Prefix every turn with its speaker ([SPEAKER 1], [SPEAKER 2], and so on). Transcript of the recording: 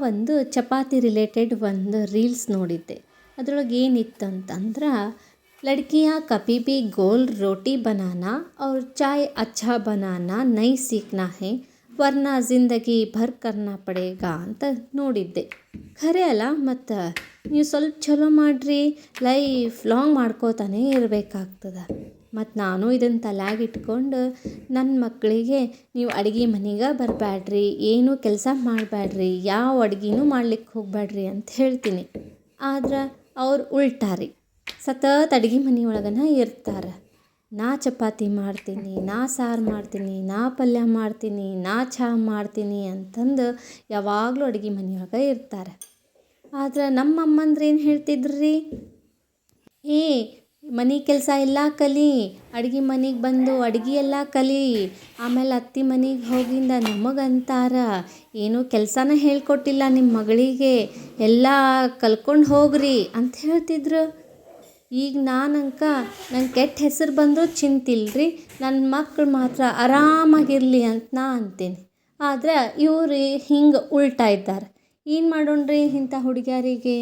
[SPEAKER 1] ಒಂದು ಚಪಾತಿ ರಿಲೇಟೆಡ್ ಒಂದು ರೀಲ್ಸ್ ನೋಡಿದ್ದೆ. ಅದ್ರೊಳಗೆ ಏನಿತ್ತು ಅಂತಂದ್ರೆ, ಲಡ್ಕಿಯಾँ ಕಭಿ ಭಿ ಗೋಲ್ ರೋಟಿ ಬನಾನಾ ಔರ್ ಚಾಯ್ ಅಚ್ಚಾ ಬನಾನಾ ನೈ ಸೀಖ್ನಾ ಹೈ ವರ್ನಾ ಜಿಂದಗಿ ಭರ್ ಕರ್ನಾ ಪಡೇಗಾ ಅಂತ ನೋಡಿದ್ದೆ. ಖರೆ ಅಲ್ಲ, ಮತ್ತು ನೀವು ಸ್ವಲ್ಪ ಚಲೋ ಮಾಡಿರಿ, ಲೈಫ್ ಲಾಂಗ್ ಮಾಡ್ಕೋತಾನೆ ಇರಬೇಕಾಗ್ತದೆ. ಮತ್ತು ನಾನು ಇದನ್ನು ತಲೆಯಾಗ ಇಟ್ಕೊಂಡು ನನ್ನ ಮಕ್ಕಳಿಗೆ ನೀವು ಅಡುಗೆ ಮನೆಗೆ ಬರಬೇಡ್ರಿ, ಏನೂ ಕೆಲಸ ಮಾಡಬೇಡ್ರಿ, ಯಾವ ಅಡ್ಗೆನೂ ಮಾಡ್ಲಿಕ್ಕೆ ಹೋಗಬೇಡ್ರಿ ಅಂತ ಹೇಳ್ತೀನಿ. ಆದ್ರೆ ಅವ್ರು ಉಲ್ಟಾರಿ ಸತತ ಅಡ್ಗೆ ಮನೆ ಒಳಗನ ಇರ್ತಾರೆ. ನಾ ಚಪಾತಿ ಮಾಡ್ತೀನಿ, ನಾ ಸಾರು ಮಾಡ್ತೀನಿ, ನಾ ಪಲ್ಯ ಮಾಡ್ತೀನಿ, ನಾ ಚಹಾ ಮಾಡ್ತೀನಿ ಅಂತಂದು ಯಾವಾಗಲೂ ಅಡುಗೆ ಮನೆಯೊಳಗೆ ಇರ್ತಾರೆ. ಆದ್ರೆ ನಮ್ಮ ಅಮ್ಮಂದ್ರೆ ಏನು ಹೇಳ್ತಿದ್ರಿ, ಏ ಮನೆ ಕೆಲಸ ಎಲ್ಲ ಕಲಿ, ಅಡ್ಗೆ ಮನೆಗೆ ಬಂದು ಅಡ್ಗೆ ಎಲ್ಲ ಕಲಿ, ಆಮೇಲೆ ಅತ್ತೆ ಮನೆಗೆ ಹೋಗಿಂದ ನಮಗಂತಾರ ಏನೂ ಕೆಲಸನ ಹೇಳ್ಕೊಟ್ಟಿಲ್ಲ ನಿಮ್ಮ ಮಗಳಿಗೆ, ಎಲ್ಲ ಕಲ್ಕೊಂಡು ಹೋಗ್ರಿ ಅಂತ ಹೇಳ್ತಿದ್ರು. ಈಗ ನಂಗೆ ಕೆಟ್ಟ ಹೆಸರು ಬಂದರೂ ಚಿಂತಿಲ್ರಿ, ನನ್ನ ಮಕ್ಕಳು ಮಾತ್ರ ಆರಾಮಾಗಿರಲಿ ಅಂತ ನಾ ಅಂತೀನಿ. ಆದರೆ ಇವರು ಹಿಂಗೆ ಉಲ್ಟಾ ಇದ್ದಾರೆ. ಏನು ಮಾಡೋಣ್ರಿ ಇಂಥ ಹುಡುಗಿಯರಿಗೆ?